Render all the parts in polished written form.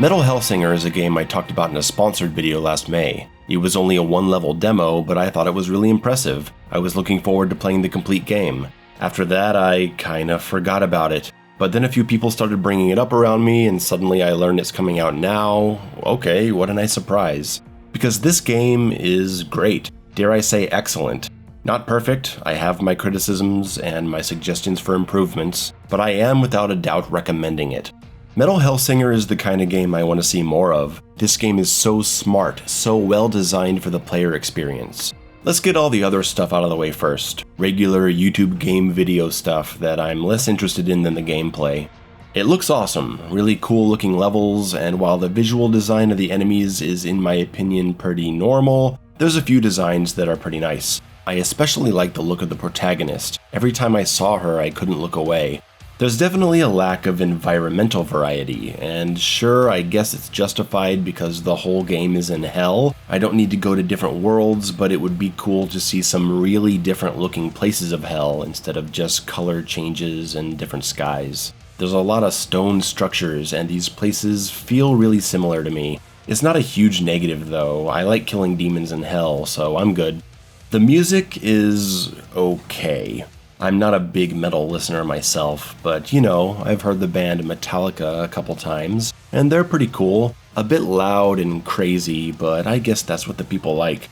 Metal Hellsinger is a game I talked about in a sponsored video last May. It was only a one-level demo, but I thought it was really impressive. I was looking forward to playing the complete game. After that, I kinda forgot about it. But then a few people started bringing it up around me, and suddenly I learned it's coming out now. Okay, what a nice surprise. Because this game is great. Dare I say excellent. Not perfect, I have my criticisms and my suggestions for improvements, but I am without a doubt recommending it. Metal Hellsinger is the kind of game I want to see more of. This game is so smart, so well designed for the player experience. Let's get all the other stuff out of the way first. Regular YouTube game video stuff that I'm less interested in than the gameplay. It looks awesome, really cool looking levels, and while the visual design of the enemies is in my opinion pretty normal, there's a few designs that are pretty nice. I especially like the look of the protagonist. Every time I saw her, I couldn't look away. There's definitely a lack of environmental variety, and sure, I guess it's justified because the whole game is in hell. I don't need to go to different worlds, but it would be cool to see some really different looking places of hell instead of just color changes and different skies. There's a lot of stone structures, and these places feel really similar to me. It's not a huge negative though. I like killing demons in hell, so I'm good. The music is okay. I'm not a big metal listener myself, but you know, I've heard the band Metallica a couple times, and they're pretty cool. A bit loud and crazy, but I guess that's what the people like.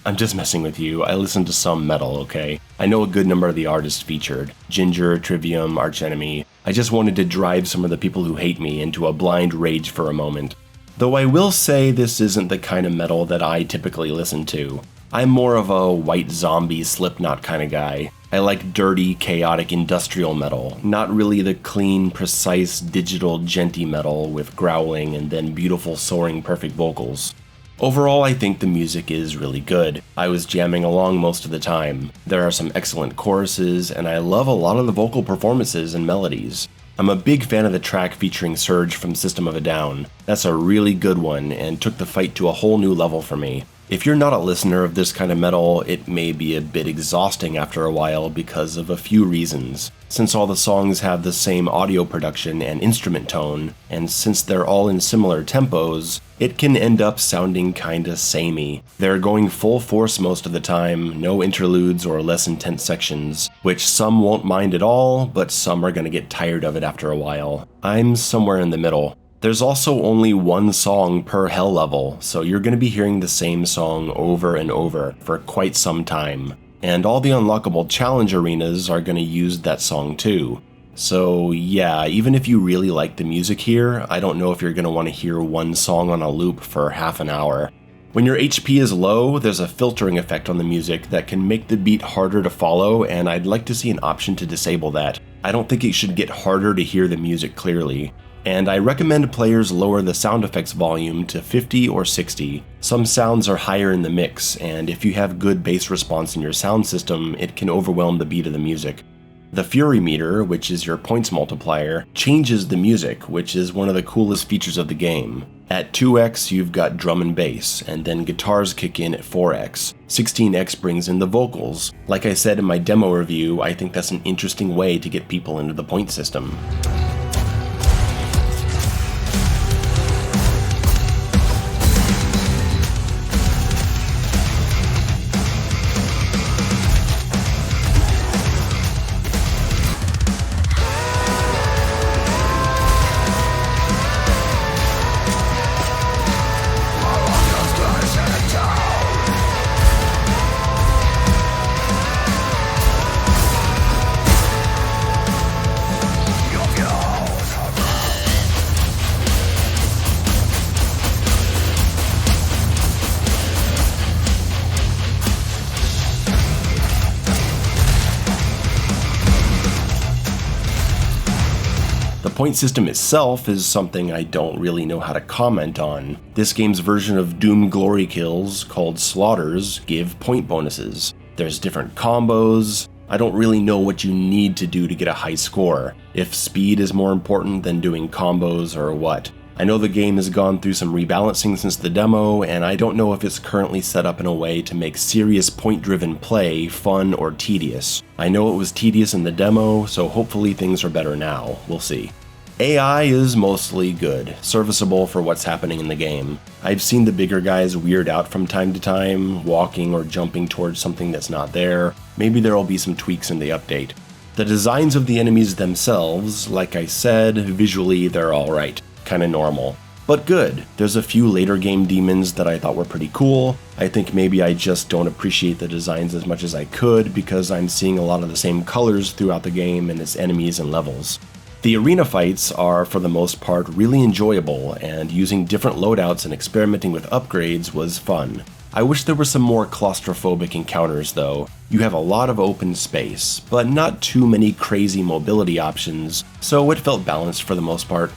I'm just messing with you, I listen to some metal, okay? I know a good number of the artists featured. Ginger, Trivium, Arch Enemy. I just wanted to drive some of the people who hate me into a blind rage for a moment. Though I will say this isn't the kind of metal that I typically listen to. I'm more of a White Zombie, Slipknot kind of guy. I like dirty, chaotic industrial metal, not really the clean, precise, digital, genty metal with growling and then beautiful, soaring, perfect vocals. Overall, I think the music is really good. I was jamming along most of the time. There are some excellent choruses, and I love a lot of the vocal performances and melodies. I'm a big fan of the track featuring Surge from System of a Down. That's a really good one, and took the fight to a whole new level for me. If you're not a listener of this kind of metal, it may be a bit exhausting after a while because of a few reasons. Since all the songs have the same audio production and instrument tone, and since they're all in similar tempos, it can end up sounding kinda samey. They're going full force most of the time, no interludes or less intense sections, which some won't mind at all, but some are gonna get tired of it after a while. I'm somewhere in the middle. There's also only one song per hell level, so you're going to be hearing the same song over and over for quite some time. And all the unlockable challenge arenas are going to use that song too. So yeah, even if you really like the music here, I don't know if you're going to want to hear one song on a loop for half an hour. When your HP is low, there's a filtering effect on the music that can make the beat harder to follow, and I'd like to see an option to disable that. I don't think it should get harder to hear the music clearly. And I recommend players lower the sound effects volume to 50 or 60. Some sounds are higher in the mix, and if you have good bass response in your sound system, it can overwhelm the beat of the music. The Fury meter, which is your points multiplier, changes the music, which is one of the coolest features of the game. At 2x, you've got drum and bass, and then guitars kick in at 4x. 16x brings in the vocals. Like I said in my demo review, I think that's an interesting way to get people into the point system. The point system itself is something I don't really know how to comment on. This game's version of Doom Glory Kills, called Slaughters, give point bonuses. There's different combos. I don't really know what you need to do to get a high score, if speed is more important than doing combos or what. I know the game has gone through some rebalancing since the demo, and I don't know if it's currently set up in a way to make serious point-driven play fun or tedious. I know it was tedious in the demo, so hopefully things are better now. We'll see. AI is mostly good, serviceable for what's happening in the game. I've seen the bigger guys weird out from time to time, walking or jumping towards something that's not there. Maybe there'll be some tweaks in the update. The designs of the enemies themselves, like I said, visually they're alright, kinda normal. But good. There's a few later game demons that I thought were pretty cool. I think maybe I just don't appreciate the designs as much as I could because I'm seeing a lot of the same colors throughout the game and its enemies and levels. The arena fights are, for the most part, really enjoyable, and using different loadouts and experimenting with upgrades was fun. I wish there were some more claustrophobic encounters though. You have a lot of open space, but not too many crazy mobility options, so it felt balanced for the most part.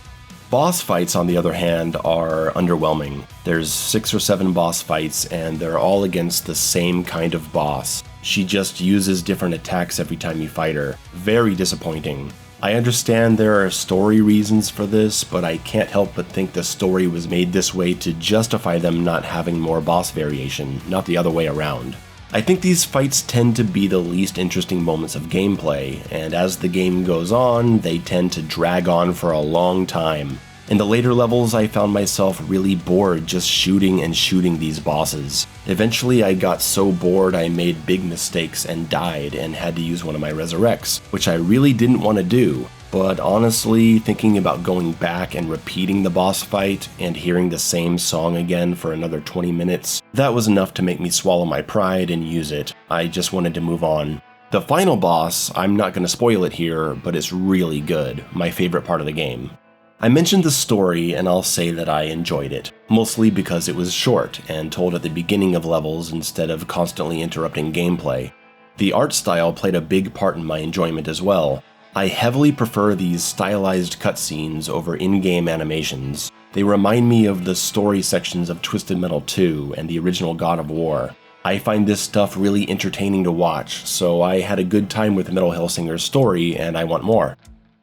Boss fights, on the other hand, are underwhelming. There's 6 or 7 boss fights, and they're all against the same kind of boss. She just uses different attacks every time you fight her. Very disappointing. I understand there are story reasons for this, but I can't help but think the story was made this way to justify them not having more boss variation, not the other way around. I think these fights tend to be the least interesting moments of gameplay, and as the game goes on, they tend to drag on for a long time. In the later levels, I found myself really bored just shooting and shooting these bosses. Eventually, I got so bored I made big mistakes and died and had to use one of my resurrects, which I really didn't want to do. But honestly, thinking about going back and repeating the boss fight and hearing the same song again for another 20 minutes, that was enough to make me swallow my pride and use it. I just wanted to move on. The final boss, I'm not going to spoil it here, but it's really good, my favorite part of the game. I mentioned the story and I'll say that I enjoyed it, mostly because it was short and told at the beginning of levels instead of constantly interrupting gameplay. The art style played a big part in my enjoyment as well. I heavily prefer these stylized cutscenes over in-game animations. They remind me of the story sections of Twisted Metal 2 and the original God of War. I find this stuff really entertaining to watch, so I had a good time with Metal Hellsinger's story and I want more.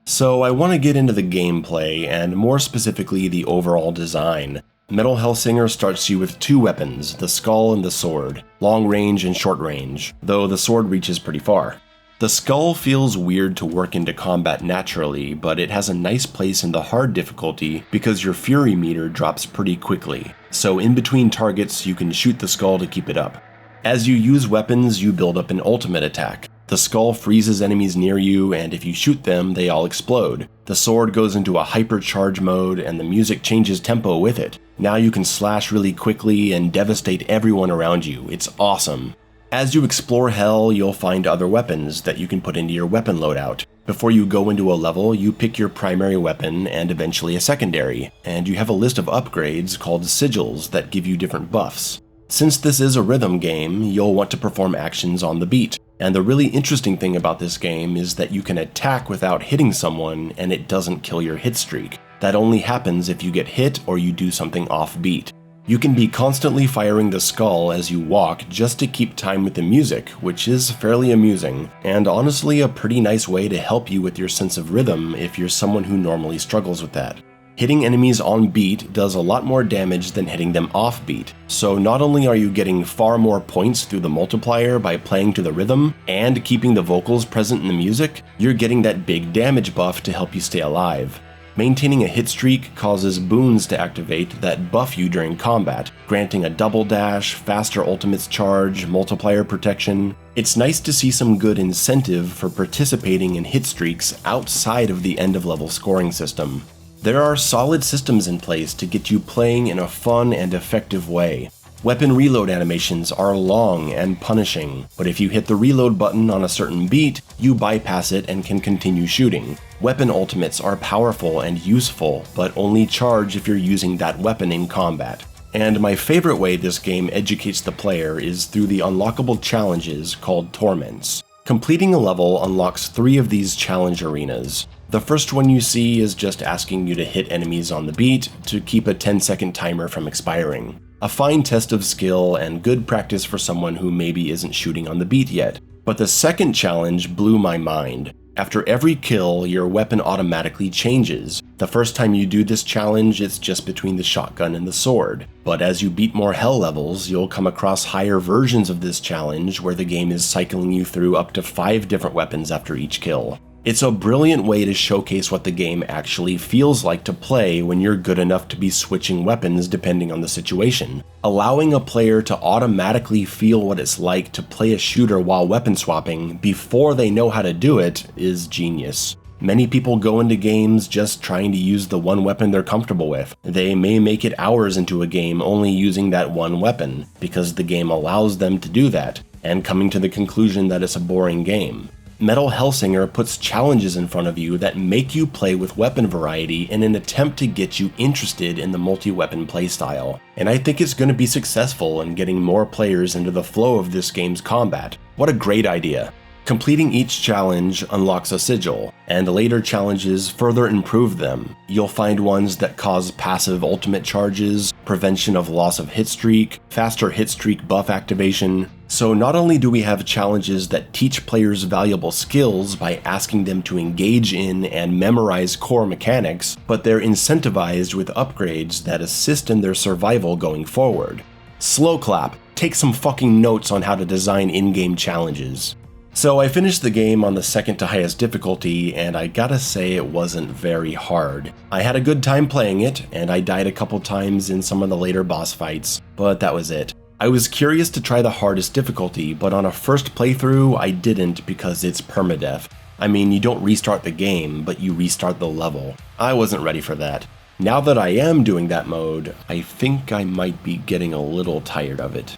So I want to get into the gameplay, and more specifically the overall design. Metal Hellsinger starts you with 2 weapons, the skull and the sword, long range and short range, though the sword reaches pretty far. The skull feels weird to work into combat naturally, but it has a nice place in the hard difficulty because your fury meter drops pretty quickly, so in between targets you can shoot the skull to keep it up. As you use weapons, you build up an ultimate attack. The skull freezes enemies near you, and if you shoot them, they all explode. The sword goes into a hypercharge mode, and the music changes tempo with it. Now you can slash really quickly and devastate everyone around you. It's awesome. As you explore Hell, you'll find other weapons that you can put into your weapon loadout. Before you go into a level, you pick your primary weapon and eventually a secondary, and you have a list of upgrades called sigils that give you different buffs. Since this is a rhythm game, you'll want to perform actions on the beat. And the really interesting thing about this game is that you can attack without hitting someone and it doesn't kill your hit streak. That only happens if you get hit or you do something offbeat. You can be constantly firing the skull as you walk just to keep time with the music, which is fairly amusing, and honestly a pretty nice way to help you with your sense of rhythm if you're someone who normally struggles with that. Hitting enemies on beat does a lot more damage than hitting them off beat, so not only are you getting far more points through the multiplier by playing to the rhythm and keeping the vocals present in the music, you're getting that big damage buff to help you stay alive. Maintaining a hit streak causes boons to activate that buff you during combat, granting a double dash, faster ultimates charge, multiplier protection. It's nice to see some good incentive for participating in hit streaks outside of the end of level scoring system. There are solid systems in place to get you playing in a fun and effective way. Weapon reload animations are long and punishing, but if you hit the reload button on a certain beat, you bypass it and can continue shooting. Weapon ultimates are powerful and useful, but only charge if you're using that weapon in combat. And my favorite way this game educates the player is through the unlockable challenges called torments. Completing a level unlocks 3 of these challenge arenas. The first one you see is just asking you to hit enemies on the beat to keep a 10-second timer from expiring. A fine test of skill and good practice for someone who maybe isn't shooting on the beat yet. But the second challenge blew my mind. After every kill, your weapon automatically changes. The first time you do this challenge, it's just between the shotgun and the sword. But as you beat more hell levels, you'll come across higher versions of this challenge where the game is cycling you through up to 5 different weapons after each kill. It's a brilliant way to showcase what the game actually feels like to play when you're good enough to be switching weapons depending on the situation. Allowing a player to automatically feel what it's like to play a shooter while weapon swapping before they know how to do it is genius. Many people go into games just trying to use the one weapon they're comfortable with. They may make it hours into a game only using that one weapon, because the game allows them to do that, and coming to the conclusion that it's a boring game. Metal Hellsinger puts challenges in front of you that make you play with weapon variety in an attempt to get you interested in the multi-weapon playstyle, and I think it's going to be successful in getting more players into the flow of this game's combat. What a great idea! Completing each challenge unlocks a sigil, and later challenges further improve them. You'll find ones that cause passive ultimate charges, prevention of loss of hitstreak, faster hitstreak buff activation. So not only do we have challenges that teach players valuable skills by asking them to engage in and memorize core mechanics, but they're incentivized with upgrades that assist in their survival going forward. Slow clap, take some fucking notes on how to design in-game challenges. So I finished the game on the second to highest difficulty, and I gotta say it wasn't very hard. I had a good time playing it, and I died a couple times in some of the later boss fights, but that was it. I was curious to try the hardest difficulty, but on a first playthrough I didn't because it's permadeath. I mean, you don't restart the game, but you restart the level. I wasn't ready for that. Now that I am doing that mode, I think I might be getting a little tired of it.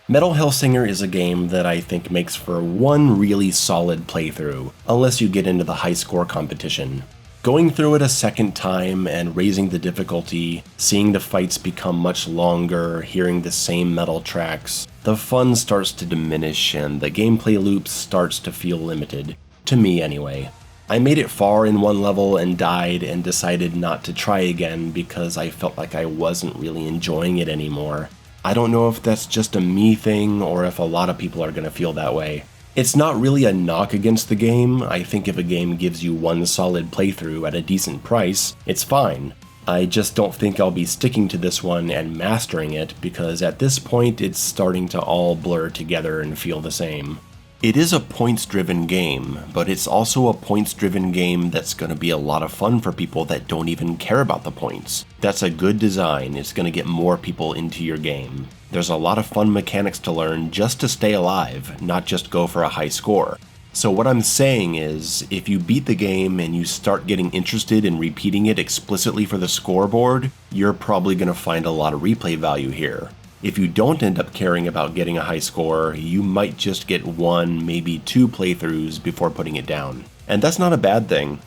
Metal Hellsinger is a game that I think makes for one really solid playthrough, unless you get into the high score competition. Going through it a second time and raising the difficulty, seeing the fights become much longer, hearing the same metal tracks, the fun starts to diminish and the gameplay loop starts to feel limited. To me anyway. I made it far in one level and died and decided not to try again because I felt like I wasn't really enjoying it anymore. I don't know if that's just a me thing or if a lot of people are going to feel that way. It's not really a knock against the game. I think if a game gives you one solid playthrough at a decent price, it's fine. I just don't think I'll be sticking to this one and mastering it because at this point it's starting to all blur together and feel the same. It is a points-driven game, but it's also a points-driven game that's going to be a lot of fun for people that don't even care about the points. That's a good design. It's going to get more people into your game. There's a lot of fun mechanics to learn just to stay alive, not just go for a high score. So what I'm saying is, if you beat the game and you start getting interested in repeating it explicitly for the scoreboard, you're probably going to find a lot of replay value here. If you don't end up caring about getting a high score, you might just get one, maybe two playthroughs before putting it down. And that's not a bad thing.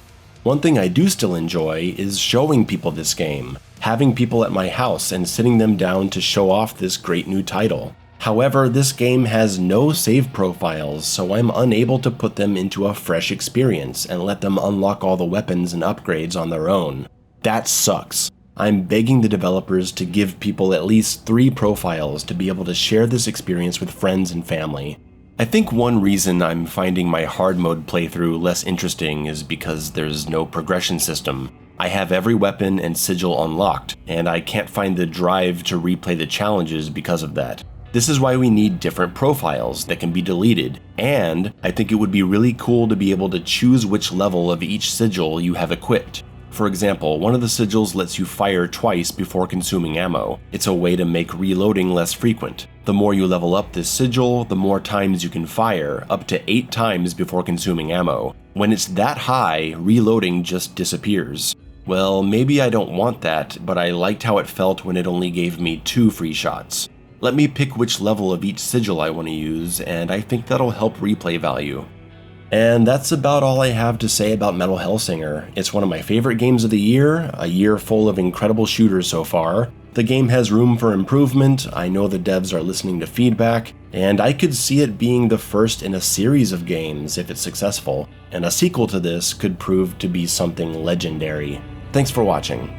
One thing I do still enjoy is showing people this game, having people at my house and sitting them down to show off this great new title. However, this game has no save profiles, so I'm unable to put them into a fresh experience and let them unlock all the weapons and upgrades on their own. That sucks. I'm begging the developers to give people at least 3 profiles to be able to share this experience with friends and family. I think one reason I'm finding my hard mode playthrough less interesting is because there's no progression system. I have every weapon and sigil unlocked, and I can't find the drive to replay the challenges because of that. This is why we need different profiles that can be deleted, and I think it would be really cool to be able to choose which level of each sigil you have equipped. For example, one of the sigils lets you fire twice before consuming ammo. It's a way to make reloading less frequent. The more you level up this sigil, the more times you can fire, up to 8 times before consuming ammo. When it's that high, reloading just disappears. Well, maybe I don't want that, but I liked how it felt when it only gave me 2 free shots. Let me pick which level of each sigil I want to use, and I think that'll help replay value. And that's about all I have to say about Metal Hellsinger. It's one of my favorite games of the year, a year full of incredible shooters so far. The game has room for improvement, I know the devs are listening to feedback, and I could see it being the first in a series of games if it's successful, and a sequel to this could prove to be something legendary. Thanks for watching.